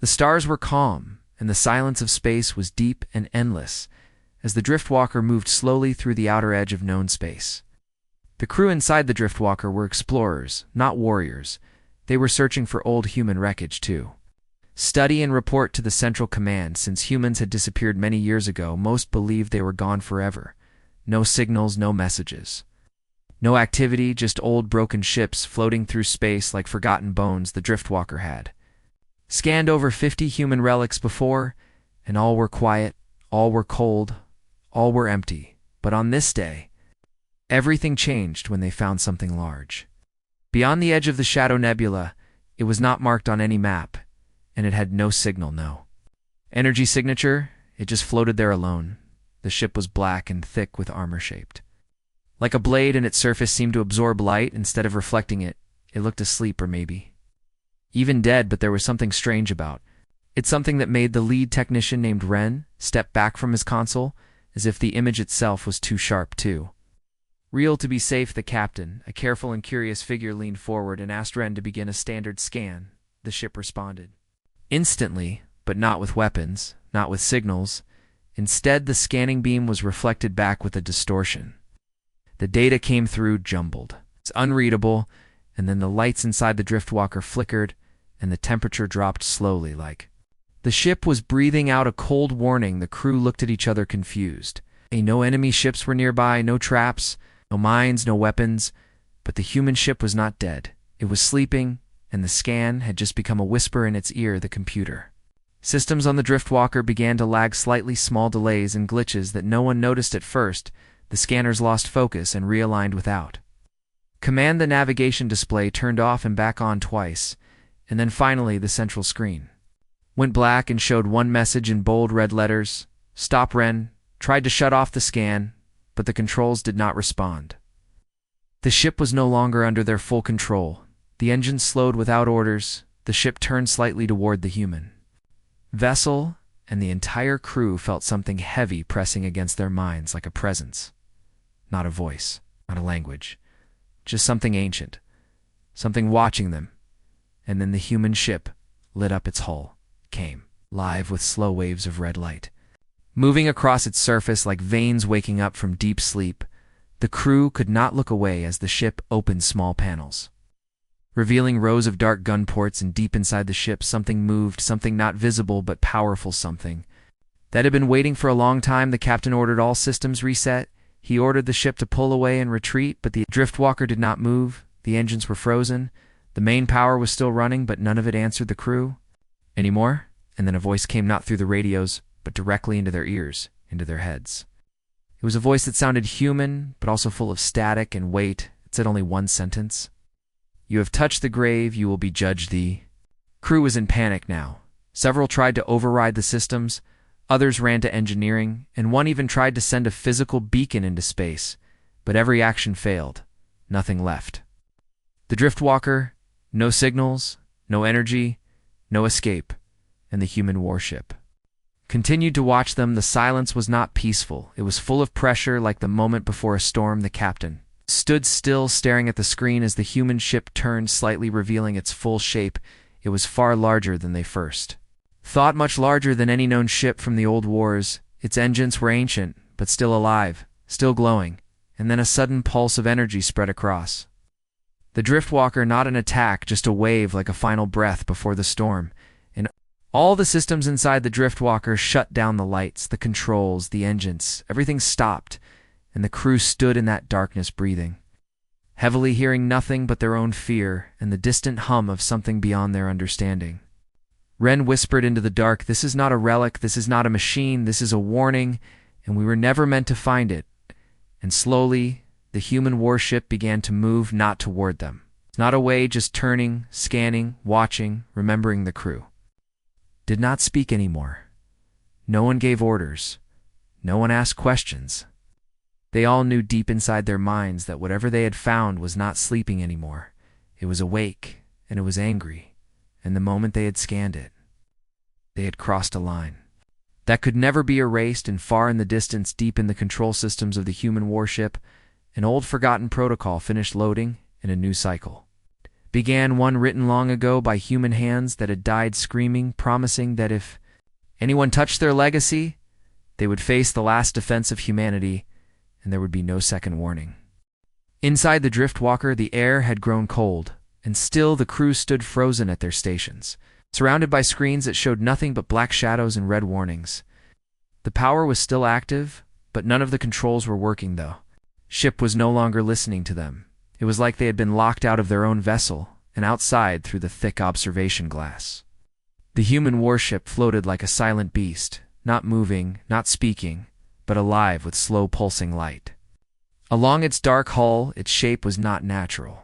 The stars were calm, and the silence of space was deep and endless, as the Driftwalker moved slowly through the outer edge of known space. The crew inside the Driftwalker were explorers, not warriors. They were searching for old human wreckage, too. Study and report to the Central Command. Since humans had disappeared many years ago, most believed they were gone forever. No signals, no messages. No activity, just old broken ships floating through space like forgotten bones the Driftwalker had. Scanned over 50 human relics before, and all were quiet, all were cold, all were empty. But on this day, everything changed when they found something large. Beyond the edge of the Shadow Nebula, it was not marked on any map, and it had no signal, no energy signature. It just floated there alone. The ship was black and thick with armor shaped. Like a blade, and its surface seemed to absorb light instead of reflecting it. It looked asleep, or maybe even dead, but there was something strange about it. Something that made the lead technician named Ren step back from his console, as if the image itself was too sharp, too real to be safe. The captain, a careful and curious figure, leaned forward and asked Ren to begin a standard scan. The ship responded instantly, but not with weapons, not with signals. Instead, the scanning beam was reflected back with a distortion. The data came through jumbled. It's unreadable, and then the lights inside the Driftwalker flickered, and the temperature dropped slowly, like the ship was breathing out a cold warning. The crew looked at each other confused. No enemy ships were nearby, no traps, no mines, no weapons. But the human ship was not dead. It was sleeping, and the scan had just become a whisper in its ear. The computer systems on the Driftwalker began to lag slightly, small delays and glitches that no one noticed at first. The scanners lost focus and realigned without command. The navigation display turned off and back on twice, and then finally the central screen went black and showed one message in bold red letters. Stop. Ren tried to shut off the scan, but the controls did not respond. The ship was no longer under their full control. The engine slowed without orders. The ship turned slightly toward the human vessel, and the entire crew felt something heavy pressing against their minds, like a presence. Not a voice, not a language, just something ancient, something watching them. And then the human ship lit up. Its hull came live with slow waves of red light moving across its surface like veins waking up from deep sleep. The crew could not look away as the ship opened small panels, revealing rows of dark gun ports, and deep inside the ship something moved, something not visible but powerful, something that had been waiting for a long time. The captain ordered all systems reset. He ordered the ship to pull away and retreat, but the Driftwalker did not move. The engines were frozen. The main power was still running, but none of it answered the crew anymore. And then a voice came, not through the radios, but directly into their ears, into their heads. It was a voice that sounded human, but also full of static and weight. It said only one sentence: "You have touched the grave, you will be judged." The crew was in panic now. Several tried to override the systems, others ran to engineering, and one even tried to send a physical beacon into space. But every action failed. Nothing left. The Driftwalker, no signals, no energy, no escape, and the human warship continued to watch them. The silence was not peaceful. It was full of pressure, like the moment before a storm. The captain stood still, staring at the screen as the human ship turned slightly, revealing its full shape. It was far larger than they first thought, much larger than any known ship from the old wars. Its engines were ancient, but still alive, still glowing, and then a sudden pulse of energy spread across the Driftwalker. Not an attack, just a wave, like a final breath before the storm. And all the systems inside the Driftwalker shut down, the lights, the controls, the engines. Everything stopped, and the crew stood in that darkness, breathing heavily, hearing nothing but their own fear and the distant hum of something beyond their understanding. Ren whispered into the dark, "This is not a relic, this is not a machine, this is a warning, and we were never meant to find it." And slowly, the human warship began to move, not toward them, not away, just turning, scanning, watching, remembering. The crew did not speak anymore. No one gave orders. No one asked questions. They all knew deep inside their minds that whatever they had found was not sleeping anymore. It was awake, and it was angry, and the moment they had scanned it, they had crossed a line that could never be erased. And far in the distance, deep in the control systems of the human warship, an old forgotten protocol finished loading, in a new cycle began one written long ago by human hands that had died screaming, promising that if anyone touched their legacy, they would face the last defense of humanity, and there would be no second warning. Inside the Driftwalker, the air had grown cold, and still the crew stood frozen at their stations, surrounded by screens that showed nothing but black shadows and red warnings. The power was still active, but none of the controls were working, though. Ship was no longer listening to them. It was like they had been locked out of their own vessel and outside through the thick observation glass. The human warship floated like a silent beast, not moving, not speaking, but alive with slow pulsing light. Along its dark hull, its shape was not natural,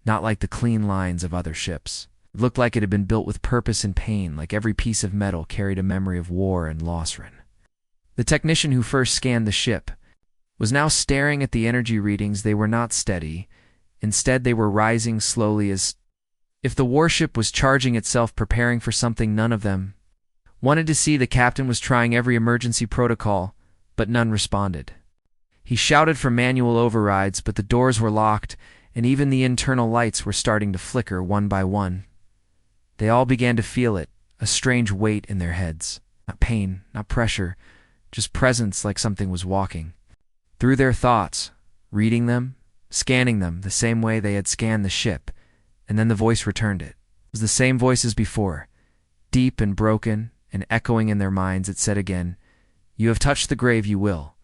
not like the clean lines of other ships. It looked like it had been built with purpose and pain, like every piece of metal carried a memory of war and loss. The technician who first scanned the ship was now staring at the energy readings. They were not steady. Instead, they were rising slowly, as if the warship was charging itself, preparing for something. None of them wanted to see. The captain was trying every emergency protocol, but none responded. He shouted for manual overrides, but the doors were locked, and even the internal lights were starting to flicker one by one. They all began to feel it, a strange weight in their heads. Not pain, not pressure, just presence, like something was walking through their thoughts, reading them, scanning them the same way they had scanned the ship. And then the voice returned. It was the same voice as before, deep and broken and echoing in their minds. It said again, "You have touched the grave, you will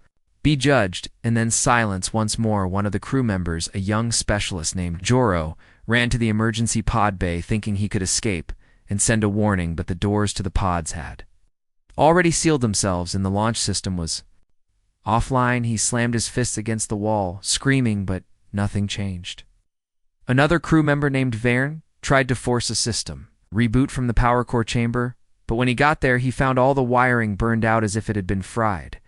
be judged." And then silence once more. One of the crew members, a young specialist named Joro, ran to the emergency pod bay, thinking he could escape and send a warning, but the doors to the pods had already sealed themselves and the launch system was offline. He slammed his fists against the wall, screaming, but nothing changed. Another crew member named Vern tried to force a system reboot from the power core chamber, but when he got there, he found all the wiring burned out as if it had been fried.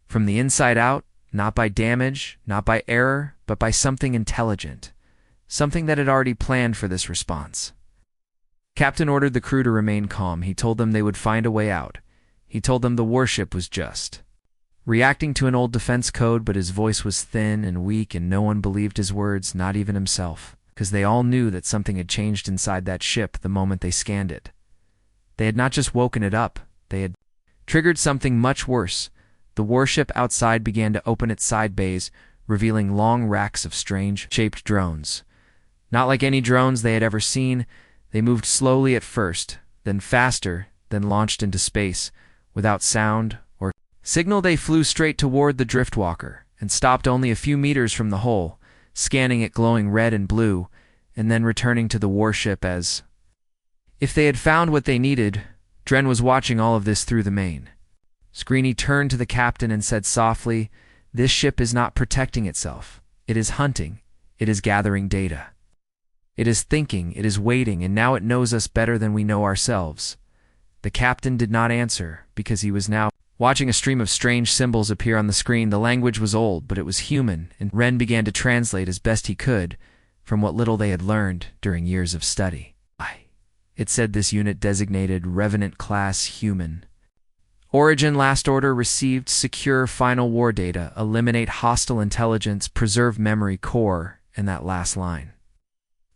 From the inside out, not by damage, not by error, but by something intelligent, something that had already planned for this response. Captain ordered the crew to remain calm. He told them they would find a way out. He told them the warship was just reacting to an old defense code, but his voice was thin and weak, and no one believed his words, not even himself, because they all knew that something had changed inside that ship the moment they scanned it. They had not just woken it up, they had triggered something much worse. The warship outside began to open its side bays, revealing long racks of strange-shaped drones. Not like any drones they had ever seen, they moved slowly at first, then faster, then launched into space. Without sound or signal, they flew straight toward the Driftwalker and stopped only a few meters from the hull, scanning it glowing red and blue, and then returning to the warship as if they had found what they needed. Dren was watching all of this through the main screen. He turned to the captain and said softly, "This ship is not protecting itself. It is hunting. It is gathering data. It is thinking. It is waiting, and now it knows us better than we know ourselves." The captain did not answer, because he was now watching a stream of strange symbols appear on the screen. The language was old, but it was human, and Ren began to translate as best he could from what little they had learned during years of study. It said this unit designated Revenant Class Human. Origin Last Order received secure final war data, eliminate hostile intelligence, preserve memory core, and that last line.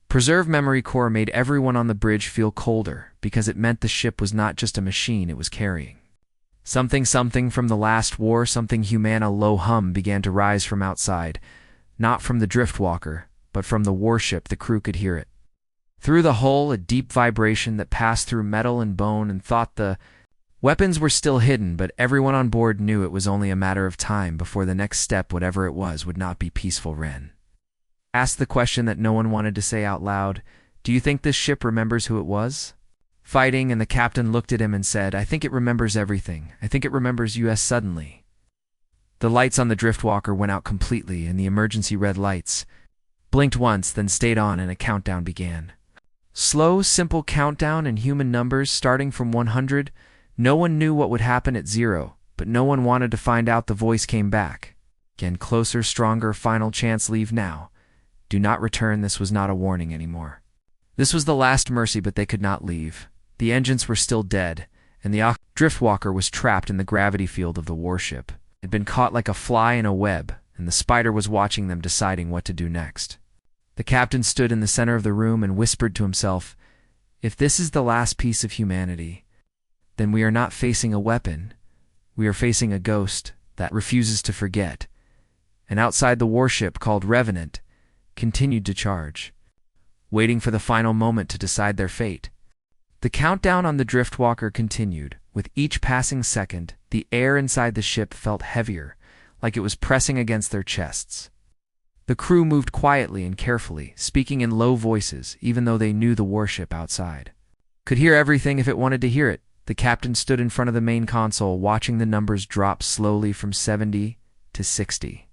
Preserve memory core made everyone on the bridge feel colder, because it meant the ship was not just a machine it was carrying something from the last war, something human. A low hum began to rise from outside, not from the Driftwalker, but from the warship. The crew could hear it through the hull, a deep vibration that passed through metal and bone, and thought the weapons were still hidden, but everyone on board knew it was only a matter of time before the next step, whatever it was, would not be peaceful. Ren asked the question that no one wanted to say out loud. "Do you think this ship remembers who it was fighting?" And the captain looked at him and said, "I think it remembers everything. I think it remembers US." Suddenly, the lights on the Driftwalker went out completely, and the emergency red lights blinked once, then stayed on, and a countdown began. Slow, simple countdown in human numbers, starting from 100. No one knew what would happen at 0, but no one wanted to find out. The voice came back. Again, closer, stronger, final chance, leave now. Do not return. This was not a warning anymore. This was the last mercy, but they could not leave. The engines were still dead, and the Driftwalker was trapped in the gravity field of the warship. It had been caught like a fly in a web, and the spider was watching them, deciding what to do next. The captain stood in the center of the room and whispered to himself, "If this is the last piece of humanity, then we are not facing a weapon. We are facing a ghost that refuses to forget." And outside, the warship, called Revenant, continued to charge, waiting for the final moment to decide their fate. The countdown on the Driftwalker continued. With each passing second, the air inside the ship felt heavier, like it was pressing against their chests. The crew moved quietly and carefully, speaking in low voices, even though they knew the warship outside could hear everything if it wanted to hear it. The captain stood in front of the main console, watching the numbers drop slowly from 70 to 60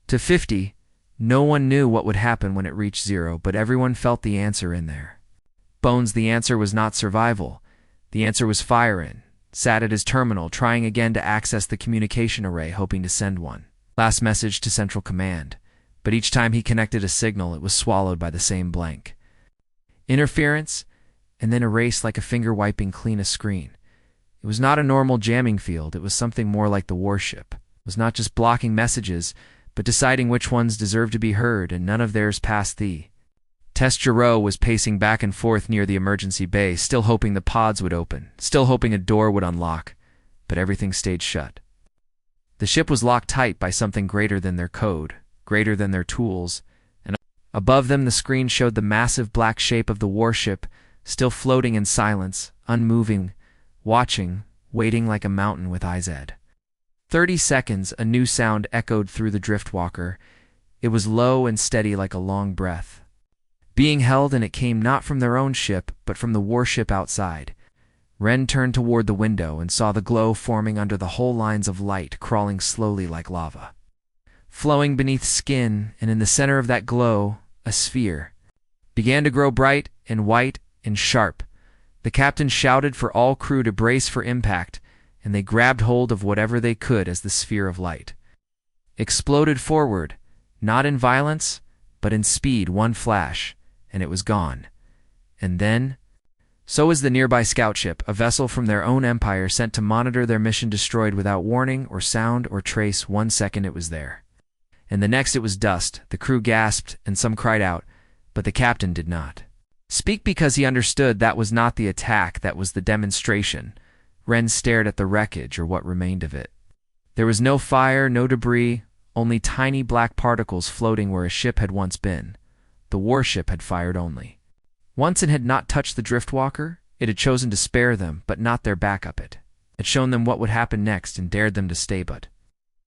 to 50. No one knew what would happen when it reached 0, but everyone felt the answer in there bones. The answer was not survival. The answer was Firein, sat at his terminal, trying again to access the communication array, hoping to send one last message to Central Command. But each time he connected a signal, it was swallowed by the same blank interference, and then erased like a finger wiping clean a screen. It was not a normal jamming field. It was something more like the warship. It was not just blocking messages, but deciding which ones deserved to be heard, and none of theirs passed the test. Giroux was pacing back and forth near the emergency bay, still hoping the pods would open, still hoping a door would unlock, but everything stayed shut. The ship was locked tight by something greater than their code, greater than their tools, and above them the screen showed the massive black shape of the warship, still floating in silence, unmoving, watching, waiting like a mountain with eyes red. 30 seconds, a new sound echoed through the Driftwalker. It was low and steady like a long breath being held, and it came not from their own ship, but from the warship outside. Ren turned toward the window and saw the glow forming under the whole lines of light, crawling slowly like lava, flowing beneath skin, and in the center of that glow, a sphere began to grow bright and white and sharp. The captain shouted for all crew to brace for impact, and they grabbed hold of whatever they could as the sphere of light exploded forward, not in violence, but in speed. One flash, and it was gone. And then, so was the nearby scout ship, a vessel from their own empire sent to monitor their mission, destroyed without warning or sound or trace. 1 second it was there, and the next it was dust. The crew gasped, and some cried out, but the captain did not speak, because he understood that was not the attack, that was the demonstration. Ren stared at the wreckage, or what remained of it. There was no fire, no debris, only tiny black particles floating where a ship had once been. The warship had fired only once and had not touched the Driftwalker. It had chosen to spare them, but not their backup. It had shown them what would happen next and dared them to stay, but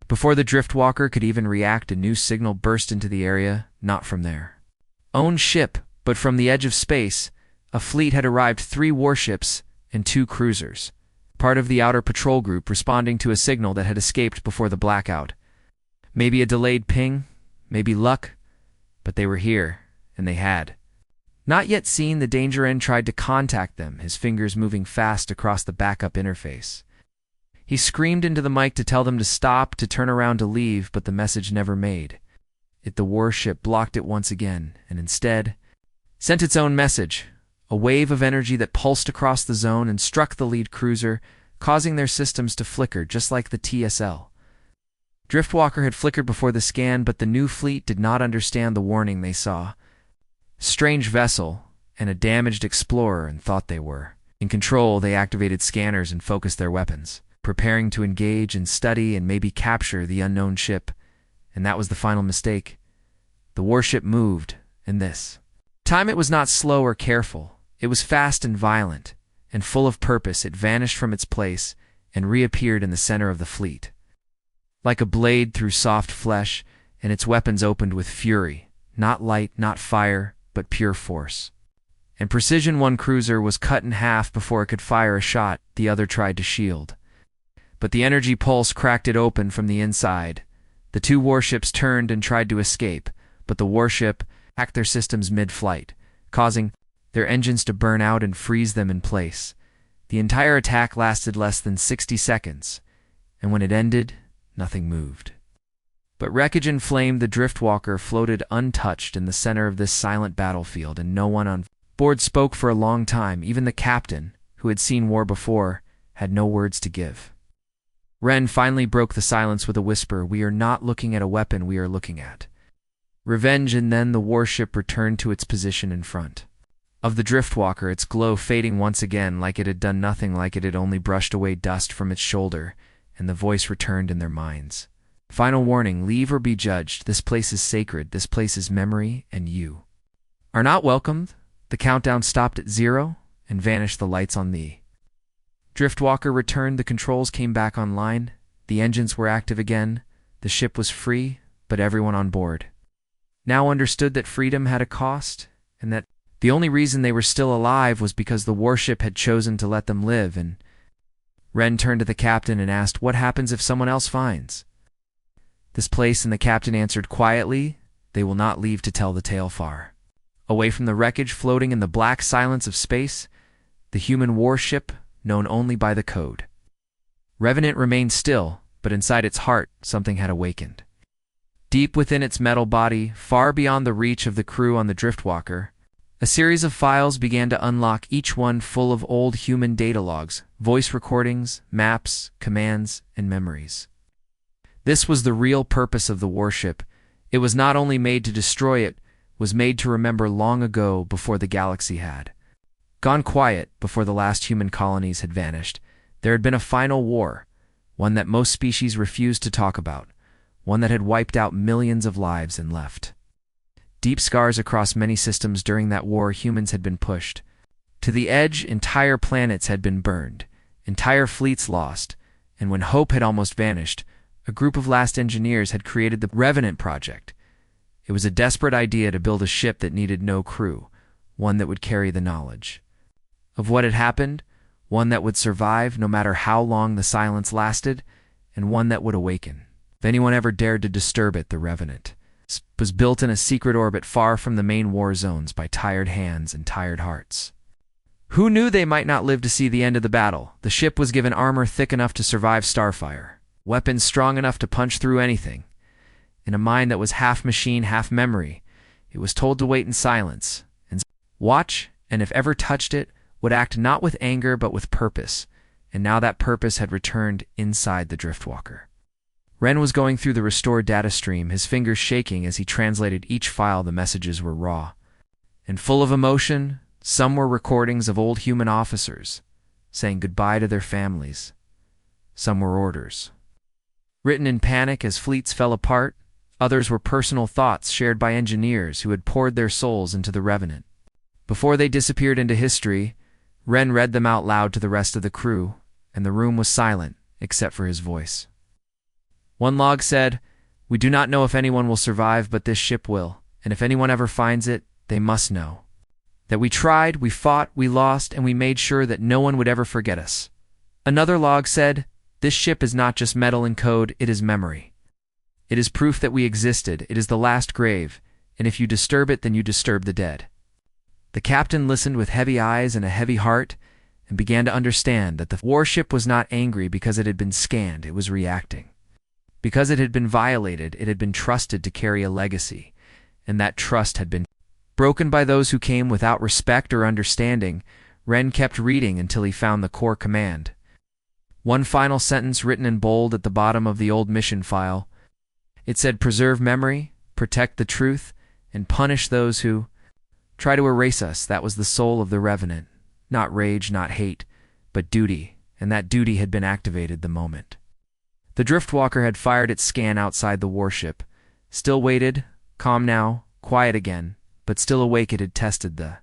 before the Driftwalker could even react, a new signal burst into the area, not from their own ship, but from the edge of space. A fleet had arrived, 3 warships and 2 cruisers, part of the outer patrol group, responding to a signal that had escaped before the blackout. Maybe a delayed ping, maybe luck, but they were here, and they had not yet seen the danger and tried to contact them, his fingers moving fast across the backup interface. He screamed into the mic to tell them to stop, to turn around, to leave, but the message never made it. The warship blocked it once again, and instead sent its own message, a wave of energy that pulsed across the zone and struck the lead cruiser, causing their systems to flicker just like the TSL. Driftwalker had flickered before the scan, but the new fleet did not understand the warning. They saw a strange vessel and a damaged explorer and thought they were in control. They activated scanners and focused their weapons, preparing to engage and study and maybe capture the unknown ship. And that was the final mistake. The warship moved, and this time it was not slow or careful. It was fast and violent, and full of purpose. It vanished from its place and reappeared in the center of the fleet, like a blade through soft flesh, and its weapons opened with fury, not light, not fire, but pure force and precision. One cruiser was cut in half before it could fire a shot. The other tried to shield, but the energy pulse cracked it open from the inside. The 2 warships turned and tried to escape, but the warship hacked their systems mid-flight, causing their engines to burn out and freeze them in place. The entire attack lasted less than 60 seconds, and when it ended, nothing moved but wreckage and flame. The Driftwalker floated untouched in the center of this silent battlefield, and no one on board spoke for a long time. Even the captain, who had seen war before, had no words to give. Ren finally broke the silence with a whisper. "We are not looking at a weapon, we are looking at Revenge, and then the warship returned to its position in front of the Driftwalker, its glow fading once again, like it had done nothing, like it had only brushed away dust from its shoulder, and the voice returned in their minds. Final warning, leave or be judged. This place is sacred. This place is memory, and you are not welcomed. The countdown stopped at 0 and vanished the lights on the Driftwalker returned. The controls came back online. The engines were active again. The ship was free, but everyone on board now understood that freedom had a cost, and that the only reason they were still alive was because the warship had chosen to let them live. And Ren turned to the captain and asked, "What happens if someone else finds this place?" And the captain answered quietly, "They will not leave to tell the tale far away from the wreckage floating in the black silence of space. The human warship, known only by the code Revenant, remained still, but inside its heart something had awakened. Deep within its metal body, far beyond the reach of the crew on the Driftwalker, a series of files began to unlock, each one full of old human data logs, voice recordings, maps, commands, and memories. This was the real purpose of the warship. It was not only made to destroy, it was made to remember long ago, before the galaxy had gone quiet, before the last human colonies had vanished. There had been a final war, one that most species refused to talk about, one that had wiped out millions of lives and left deep scars across many systems. During that war, humans had been pushed to the edge, entire planets had been burned, entire fleets lost, and when hope had almost vanished, a group of last engineers had created the Revenant Project. It was a desperate idea to build a ship that needed no crew, one that would carry the knowledge of what had happened, one that would survive no matter how long the silence lasted, and one that would awaken if anyone ever dared to disturb it. The Revenant was built in a secret orbit far from the main war zones by tired hands and tired hearts. Who knew they might not live to see the end of the battle? The ship was given armor thick enough to survive starfire, weapons strong enough to punch through anything. In a mind that was half machine, half memory, it was told to wait in silence and watch, and if ever touched it, would act not with anger but with purpose. And now that purpose had returned inside the Driftwalker. Ren was going through the restored data stream, his fingers shaking as he translated each file. The messages were raw and full of emotion. Some were recordings of old human officers saying goodbye to their families. Some were orders written in panic as fleets fell apart. Others were personal thoughts shared by engineers who had poured their souls into the Revenant. Before they disappeared into history, Ren read them out loud to the rest of the crew, and the room was silent except for his voice. One log said, "We do not know if anyone will survive, but this ship will, and if anyone ever finds it, they must know that we tried, we fought, we lost, and we made sure that no one would ever forget us." Another log said, "This ship is not just metal and code, it is memory. It is proof that we existed. It is the last grave, and if you disturb it, then you disturb the dead." The captain listened with heavy eyes and a heavy heart, and began to understand that the warship was not angry because it had been scanned. It was reacting because it had been violated. It had been trusted to carry a legacy, and that trust had been broken by those who came without respect or understanding. Ren kept reading until he found the core command. One final sentence written in bold at the bottom of the old mission file. It said, "Preserve memory, protect the truth, and punish those who try to erase us." That was the soul of the Revenant. Not rage, not hate, but duty, and that duty had been activated the moment the Driftwalker had fired its scan outside the warship. Still waited, calm now, quiet again, but still awake. It had tested the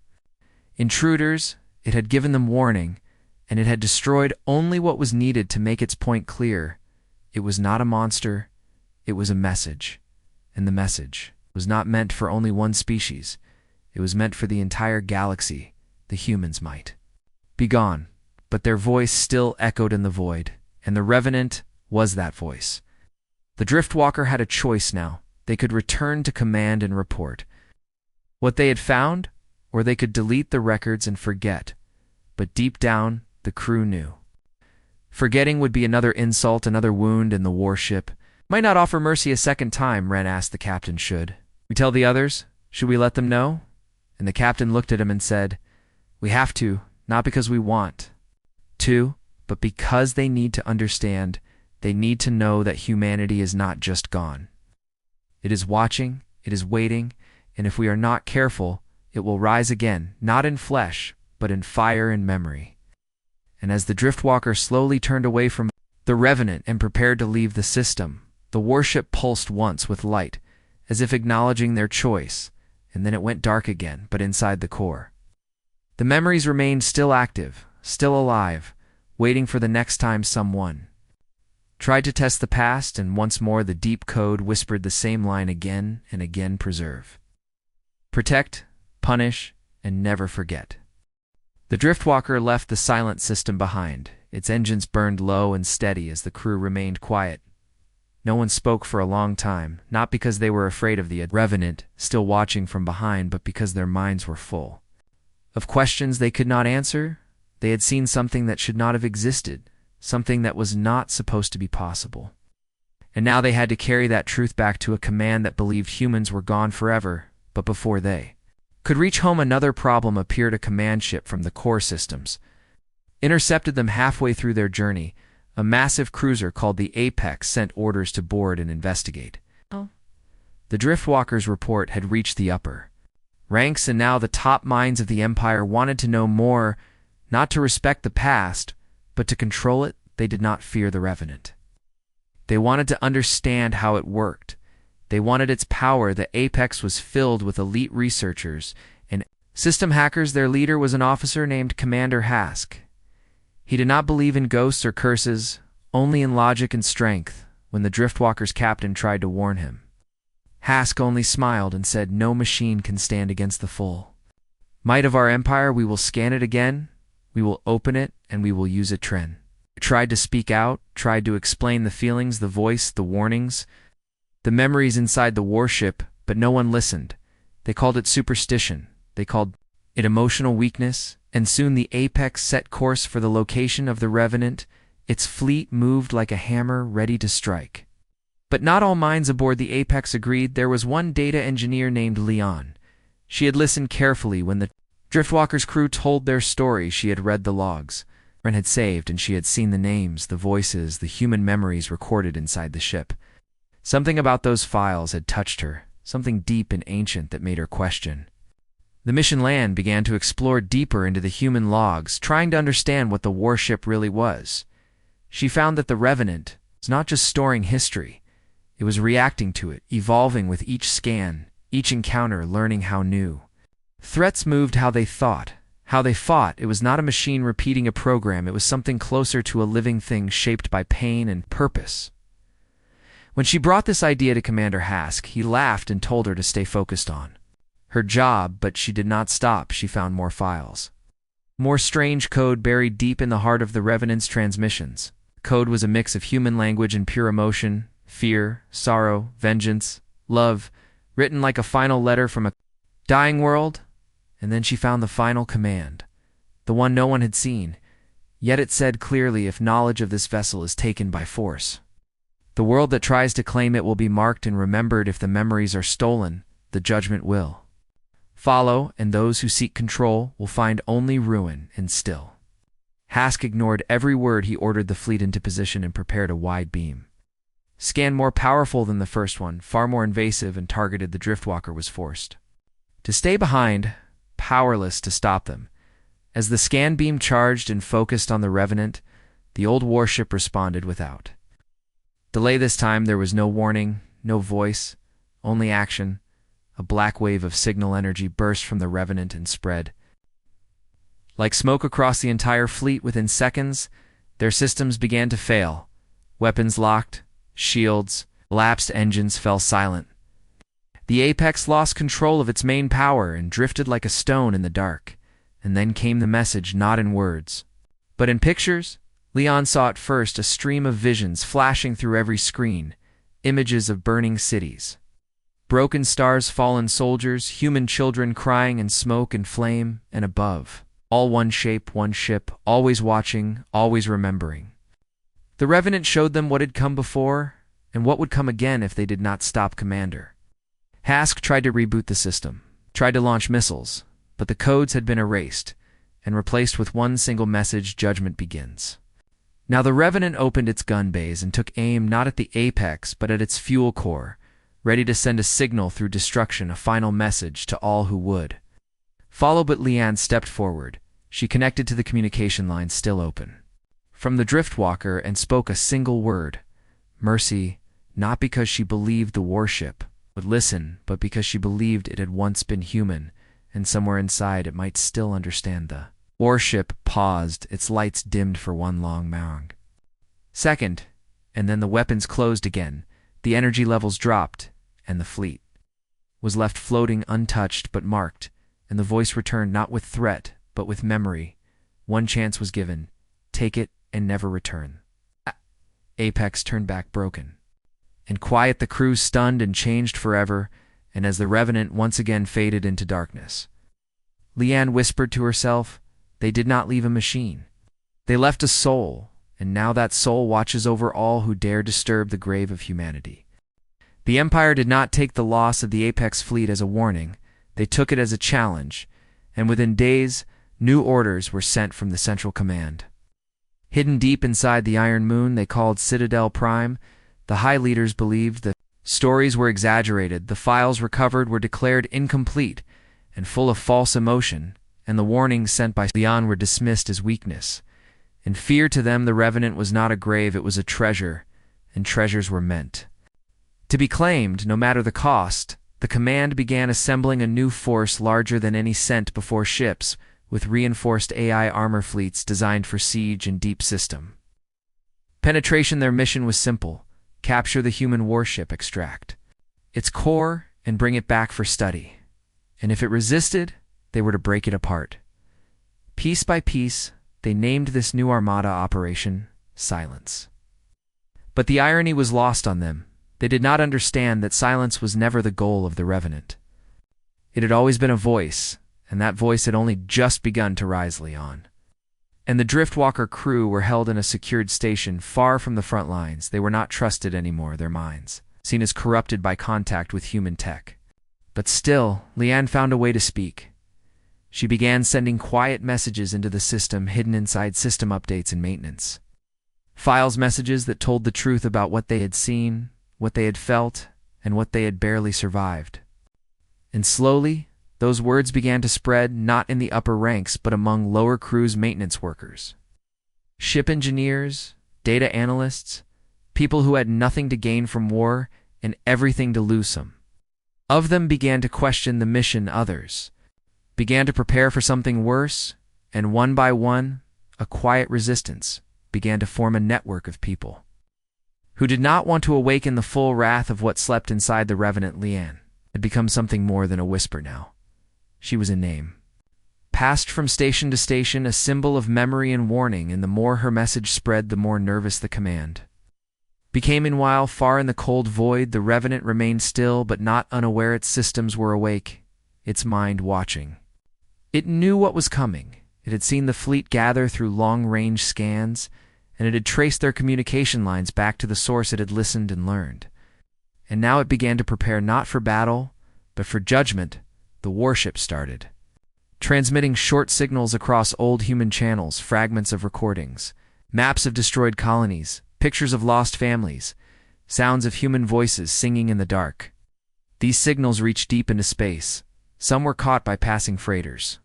intruders, it had given them warning, and it had destroyed only what was needed to make its point clear. It was not a monster, it was a message, and the message was not meant for only one species. It was meant for the entire galaxy. The humans might be gone, but their voice still echoed in the void, and the Revenant was that voice. The Driftwalker had a choice now. They could return to command and report what they had found, or they could delete the records and forget. But deep down, the crew knew forgetting would be another insult, another wound in the warship. "Might not offer mercy a second time," Ren asked the captain. "Should we tell the others? Should we let them know?" And the captain looked at him and said, "We have to, not because we want to, but because they need to understand. They need to know that humanity is not just gone. It is watching, It is waiting, and if we are not careful, it will rise again, not in flesh, but in fire and memory. And as the Driftwalker slowly turned away from the Revenant and prepared to leave the system, the warship pulsed once with light, as if acknowledging their choice, and then it went dark again, but inside the core. The memories remained still active, still alive, waiting for the next time someone tried to test the past, and once more the deep code whispered the same line again and again: preserve, protect, punish, and never forget. The Driftwalker left the silent system behind. Its engines burned low and steady as the crew remained quiet. No one spoke for a long time, not because they were afraid of the Revenant still watching from behind, but because their minds were full of questions they could not answer. They had seen something that should not have existed, something that was not supposed to be possible. And now they had to carry that truth back to a command that believed humans were gone forever. But before they could reach home, another problem appeared. A command ship from the core systems intercepted them halfway through their journey. A massive cruiser called the Apex sent orders to board and investigate. The Driftwalker's report had reached the upper ranks, and now the top minds of the Empire wanted to know more, not to respect the past, but to control it. They did not fear the Revenant. They wanted to understand how it worked. They wanted its power. The Apex was filled with elite researchers and system hackers. Their leader was an officer named Commander Hask. He did not believe in ghosts or curses, only in logic and strength. When the Driftwalker's captain tried to warn him, Hask only smiled and said, "No machine can stand against the full might of our empire. We will scan it again, we will open it, and we will use it." Tren tried to speak out, tried to explain the feelings, the voice, the warnings, the memories inside the warship, but no one listened. They called it superstition. They called it emotional weakness, and soon the Apex set course for the location of the Revenant. Its fleet moved like a hammer, ready to strike. But not all minds aboard the Apex agreed. There was one data engineer named Leon. She had listened carefully when the Driftwalker's crew told their story. She had read the logs Ren had saved, and she had seen the names, the voices, the human memories recorded inside the ship. Something about those files had touched her, something deep and ancient that made her question. The mission Land began to explore deeper into the human logs, trying to understand what the warship really was. She found that the Revenant was not just storing history. It was reacting to it, evolving with each scan, each encounter, learning how new threats moved, how they thought, how they fought. It was not a machine repeating a program. It was something closer to a living thing shaped by pain and purpose. When she brought this idea to Commander Hask, he laughed and told her to stay focused on her job, but she did not stop. She found more files, more strange code buried deep in the heart of the Revenant's transmissions. Code was a mix of human language and pure emotion, fear, sorrow, vengeance, love, written like a final letter from a dying world. And then she found the final command, the one no one had seen. Yet it said clearly, if knowledge of this vessel is taken by force, the world that tries to claim it will be marked and remembered. If the memories are stolen, the judgment will follow, and those who seek control will find only ruin and still. Hask ignored every word. He ordered the fleet into position and prepared a wide beam scan more powerful than the first one, far more invasive and targeted. The Driftwalker was forced to stay behind, powerless to stop them. As the scan beam charged and focused on the Revenant, the old warship responded without delay. This time there was no warning, no voice, only action. A black wave of signal energy burst from the Revenant and spread like smoke across the entire fleet. Within seconds, their systems began to fail. Weapons locked, shields lapsed, engines fell silent. The Apex lost control of its main power and drifted like a stone in the dark. And then came the message, not in words, but in pictures. Leon saw it first, a stream of visions flashing through every screen, images of burning cities, broken stars, fallen soldiers, human children crying in smoke and flame, and above, all one shape, one ship, always watching, always remembering. The Revenant showed them what had come before, and what would come again if they did not stop Commander Hask. Tried to reboot the system, tried to launch missiles, but the codes had been erased and replaced with one single message: judgment begins. Now the Revenant opened its gun bays and took aim not at the Apex but at its fuel core, ready to send a signal through destruction, a final message to all who would follow. But Leanne stepped forward. She connected to the communication line still open from the Driftwalker and spoke a single word: mercy, not because she believed the warship would listen, but because she believed it had once been human, and somewhere inside it might still understand. The warship paused, its lights dimmed for one long second, and then the weapons closed again, the energy levels dropped, and the fleet was left floating untouched but marked, and the voice returned not with threat, but with memory. One chance was given. Take it and never return. Apex turned back broken. And quiet, the crew stunned and changed forever, and as the Revenant once again faded into darkness, Leanne whispered to herself, they did not leave a machine. They left a soul, and now that soul watches over all who dare disturb the grave of humanity. The Empire did not take the loss of the Apex fleet as a warning. They took it as a challenge, and within days, new orders were sent from the Central Command. Hidden deep inside the Iron Moon they called Citadel Prime, the high leaders believed the stories were exaggerated, the files recovered were declared incomplete and full of false emotion, and the warnings sent by Leon were dismissed as weakness. In fear to them, the Revenant was not a grave, it was a treasure, and treasures were meant to be claimed, no matter the cost. The command began assembling a new force larger than any sent before ships, with reinforced AI armor fleets designed for siege and deep system penetration. Their mission was simple: capture the human warship, extract its core, and bring it back for study. And if it resisted, they were to break it apart. Piece by piece, they named this new armada Operation Silence. But the irony was lost on them. They did not understand that silence was never the goal of the Revenant. It had always been a voice, and that voice had only just begun to rise. Leon and the Driftwalker crew were held in a secured station far from the front lines. They were not trusted anymore, their minds seen as corrupted by contact with human tech. But still, Leanne found a way to speak. She began sending quiet messages into the system, hidden inside system updates and maintenance files, messages that told the truth about what they had seen, what they had felt, and what they had barely survived. And slowly, those words began to spread, not in the upper ranks, but among lower crews, maintenance workers, ship engineers, data analysts, people who had nothing to gain from war and everything to lose. Some of them began to question the mission, others began to prepare for something worse, and one by one, a quiet resistance began to form, a network of people who did not want to awaken the full wrath of what slept inside the Revenant. Leanne had become something more than a whisper now. She was a name, passed from station to station, a symbol of memory and warning, and the more her message spread, the more nervous the command became. Meanwhile, far in the cold void, the Revenant remained still, but not unaware. Its systems were awake, its mind watching. It knew what was coming. It had seen the fleet gather through long-range scans, and it had traced their communication lines back to the source it had listened and learned. And now it began to prepare not for battle, but for judgment. The warship started transmitting short signals across old human channels, fragments of recordings, maps of destroyed colonies, pictures of lost families, sounds of human voices singing in the dark. These signals reached deep into space. Some were caught by passing freighters,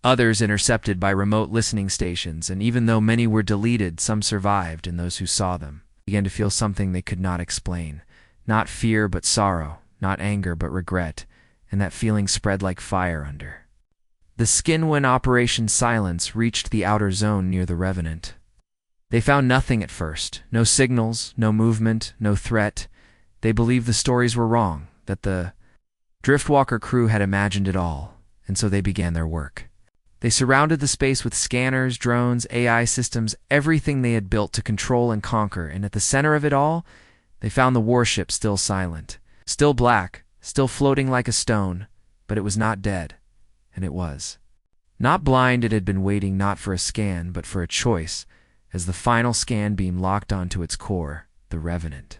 others intercepted by remote listening stations, and even though many were deleted, some survived, and those who saw them began to feel something they could not explain. Not fear but sorrow, not anger but regret, and that feeling spread like fire under the skin. When Operation Silence reached the outer zone near the Revenant, they found nothing at first. No signals, no movement, no threat. They believed the stories were wrong, that the Driftwalker crew had imagined it all, and so they began their work. They surrounded the space with scanners, drones, AI systems, everything they had built to control and conquer, and at the center of it all, they found the warship still silent, still black, still floating like a stone, but it was not dead, and it was not blind. It had been waiting not for a scan, but for a choice. As the final scan beam locked onto its core, the Revenant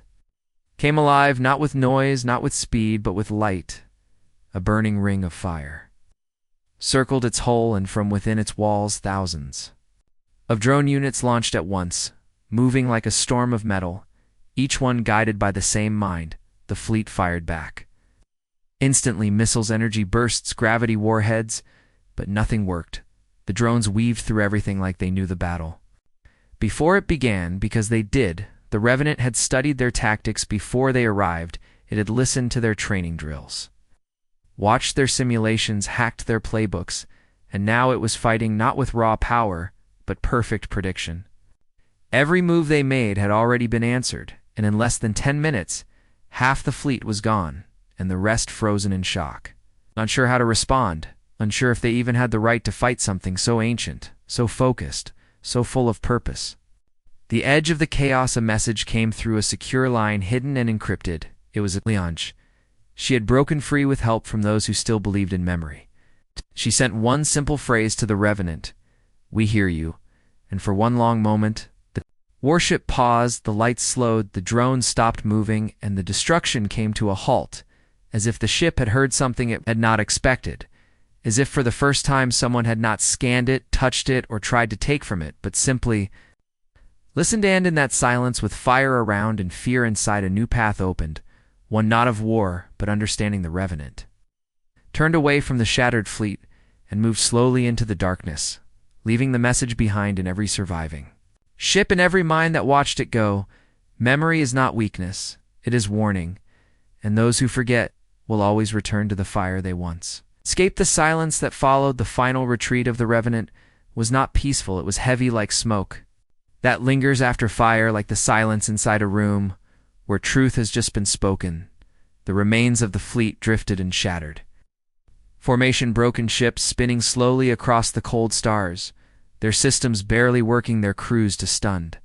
came alive, not with noise, not with speed, but with light. A burning ring of fire circled its hull, and from within its walls thousands of drone units launched at once, moving like a storm of metal, each one guided by the same mind, the fleet fired back. Instantly, missiles, energy bursts, gravity warheads, but nothing worked. The drones weaved through everything like they knew the battle. Before it began, because they did, the Revenant had studied their tactics before they arrived. It had listened to their training drills, watched their simulations, hacked their playbooks, and now it was fighting not with raw power, but perfect prediction. Every move they made had already been answered, and in less than 10 minutes, half the fleet was gone, and the rest frozen in shock. Unsure how to respond, unsure if they even had the right to fight something so ancient, so focused, so full of purpose. The edge of the chaos, a message came through a secure line, hidden and encrypted. It was Liange. She had broken free with help from those who still believed in memory. She sent one simple phrase to the Revenant: "We hear you." And for one long moment, the warship paused, the lights slowed, the drones stopped moving, and the destruction came to a halt, as if the ship had heard something it had not expected, as if for the first time someone had not scanned it, touched it, or tried to take from it, but simply listened. And in that silence, with fire around and fear inside, a new path opened, one not of war, but understanding. The Revenant turned away from the shattered fleet and moved slowly into the darkness, leaving the message behind in every surviving ship and every mind that watched it go. Memory is not weakness, it is warning, and those who forget will always return to the fire they once escaped. The silence that followed the final retreat of the Revenant was not peaceful, it was heavy like smoke that lingers after fire, like the silence inside a room where truth has just been spoken. The remains of the fleet drifted and shattered. Formation: broken ships spinning slowly across the cold stars, their systems barely working, their crews too stunned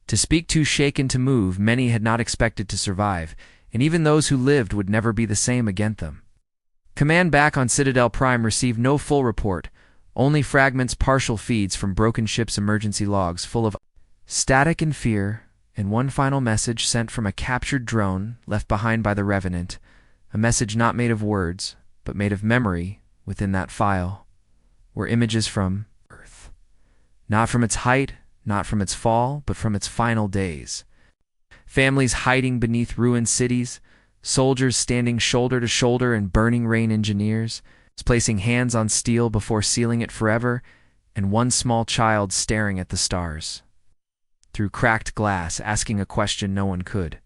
to speak, too shaken to move. Many had not expected to survive, and even those who lived would never be the same again. Them. Command back on Citadel Prime received no full report, only fragments, partial feeds from broken ships, emergency logs full of static and fear, and one final message sent from a captured drone left behind by the Revenant, a message not made of words, but made of memory. Within that file were images from Earth, not from its height, not from its fall, but from its final days. Families hiding beneath ruined cities, soldiers standing shoulder to shoulder in burning rain, engineers placing hands on steel before sealing it forever, and one small child staring at the stars through cracked glass, asking a question no one could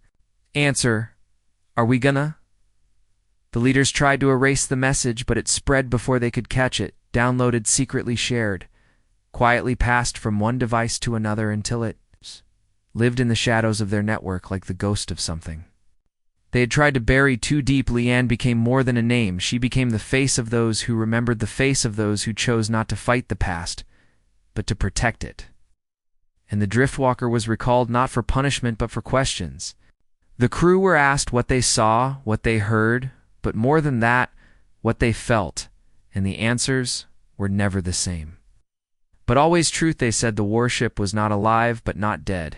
answer: "Are we gonna?" The leaders tried to erase the message, but it spread before they could catch it, downloaded, secretly shared, quietly passed from one device to another until it lived in the shadows of their network like the ghost of something they had tried to bury too deep. Lianne became more than a name. She became the face of those who remembered, the face of those who chose not to fight the past, but to protect it. And the Driftwalker was recalled not for punishment but for questions. The crew were asked what they saw, what they heard, but more than that, what they felt, and the answers were never the same. But always truth. They said the warship was not alive but not dead.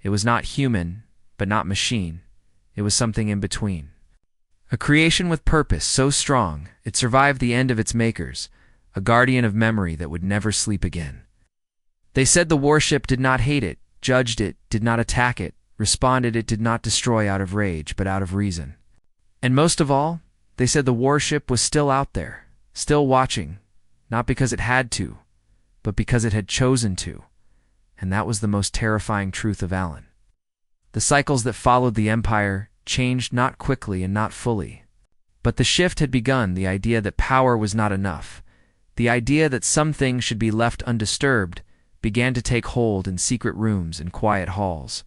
It was not human but not machine. It was something in between. A creation with purpose so strong it survived the end of its makers, a guardian of memory that would never sleep again. They said the warship did not hate it, judged it, did not attack it, responded it did not destroy out of rage but out of reason. And most of all, they said the warship was still out there, still watching, not because it had to, but because it had chosen to. And that was the most terrifying truth of Alan. The cycles that followed the Empire changed not quickly and not fully. But the shift had begun, the idea that power was not enough. The idea that some things should be left undisturbed began to take hold in secret rooms and quiet halls.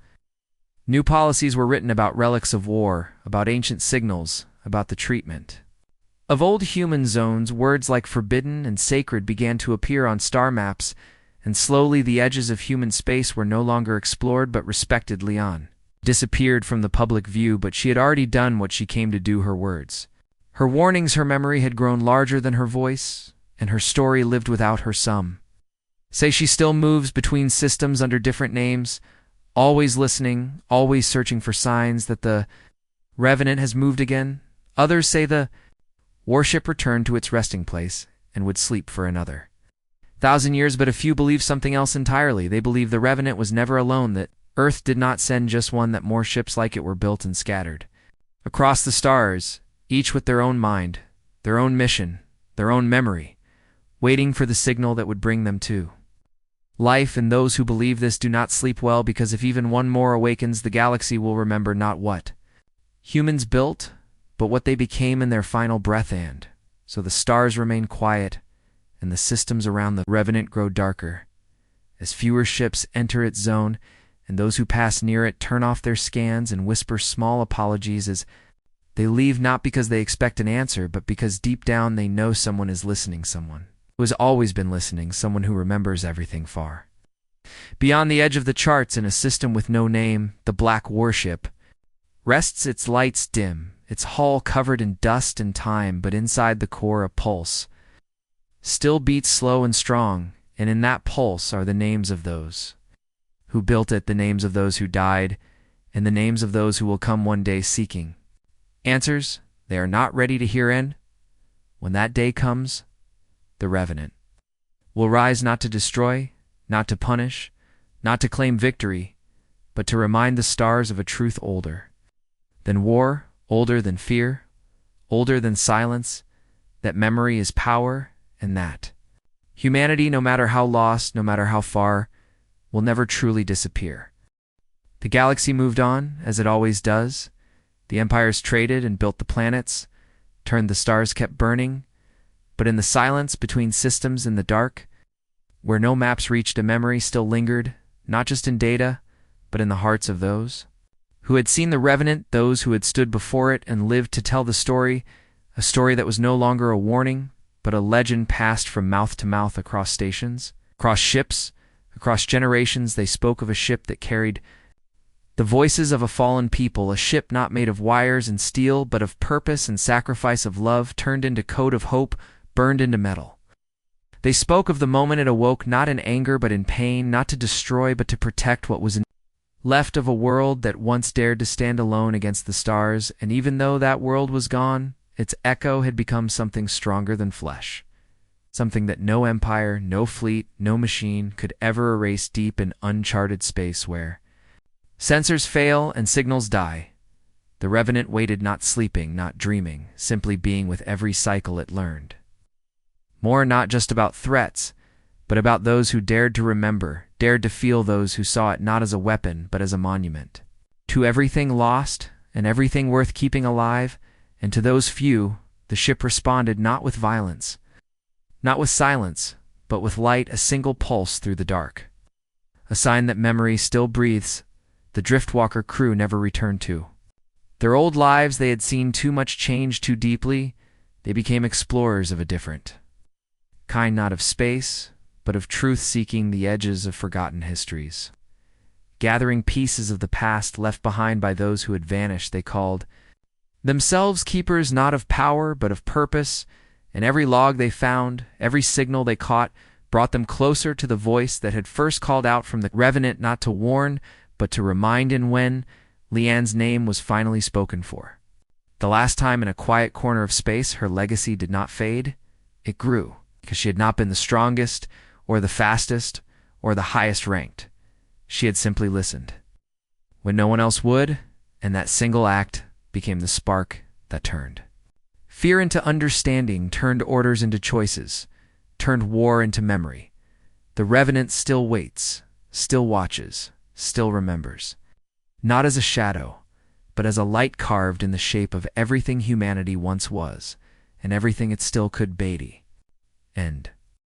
New policies were written about relics of war, about ancient signals, about the treatment of old human zones. Words like forbidden and sacred began to appear on star maps, and slowly the edges of human space were no longer explored but respected. Lianne disappeared from the public view, but she had already done what she came to do. Her words, her warnings, her memory had grown larger than her voice, and her story lived without her. Some say she still moves between systems under different names, always listening, always searching for signs that the Revenant has moved again. Others say the warship returned to its resting place and would sleep for another 1,000 years, but a few believe something else entirely. They believe the Revenant was never alone, that Earth did not send just one, that more ships like it were built and scattered Across the stars, each with their own mind, their own mission, their own memory, waiting for the signal that would bring them to life, and those who believe this do not sleep well, because if even one more awakens, the galaxy will remember not what humans built, but what they became in their final breath. And so the stars remain quiet, and the systems around the revenant grow darker, as fewer ships enter its zone, and those who pass near it turn off their scans and whisper small apologies as they leave, not because they expect an answer, but because deep down they know someone is listening, someone who has always been listening, someone who remembers everything far beyond the edge of the charts. In a system with no name, the black Warship rests, its lights dim, its hull covered in dust and time, but inside the core a pulse still beats slow and strong, and in that pulse are the names of those who built it, the names of those who died, and the names of those who will come one day seeking answers they are not ready to hear. And when that day comes, the revenant will rise, not to destroy, not to punish, not to claim victory, but to remind the stars of a truth older than war, older than fear, older than silence, that memory is power, and that humanity, no matter how lost, no matter how far, will never truly disappear. The galaxy moved on, as it always does. The empires traded and built the planets, turned the stars kept burning, but in the silence between systems, in the dark, where no maps reached, a memory still lingered, not just in data, but in the hearts of those who had seen the revenant, those who had stood before it and lived to tell the story, a story that was no longer a warning, but a legend passed from mouth to mouth across stations, across ships, across generations. They spoke of a ship that carried the voices of a fallen people, a ship not made of wires and steel, but of purpose and sacrifice, of love turned into code, of hope burned into metal. They spoke of the moment it awoke, not in anger but in pain, not to destroy but to protect what was left of a world that once dared to stand alone against the stars. And even though that world was gone, its echo had become something stronger than flesh, something that no empire, no fleet, no machine could ever erase. Deep in uncharted space, where sensors fail and signals die, the revenant waited, not sleeping, not dreaming, simply being with every cycle it learned more, not just about threats, but about those who dared to remember, dared to feel, those who saw it not as a weapon but as a monument to everything lost and everything worth keeping alive. And to those few, the ship responded, not with violence, not with silence, but with light, a single pulse through the dark, a sign that memory still breathes. The Driftwalker crew never returned to their old lives. They had seen too much change too deeply. They became explorers of a different kind, not of space, but of truth, seeking the edges of forgotten histories, gathering pieces of the past left behind by those who had vanished. They called themselves keepers, not of power, but of purpose, and every log they found, every signal they caught, brought them closer to the voice that had first called out from the revenant, not to warn, but to remind. And when Leanne's name was finally spoken for the last time in a quiet corner of space, her legacy did not fade, it grew, because she had not been the strongest, or the fastest, or the highest ranked. She had simply listened when no one else would, and that single act became the spark that turned fear into understanding, turned orders into choices, turned war into memory. The revenant still waits, still watches, still remembers, not as a shadow, but as a light carved in the shape of everything humanity once was, and everything it still could be. End.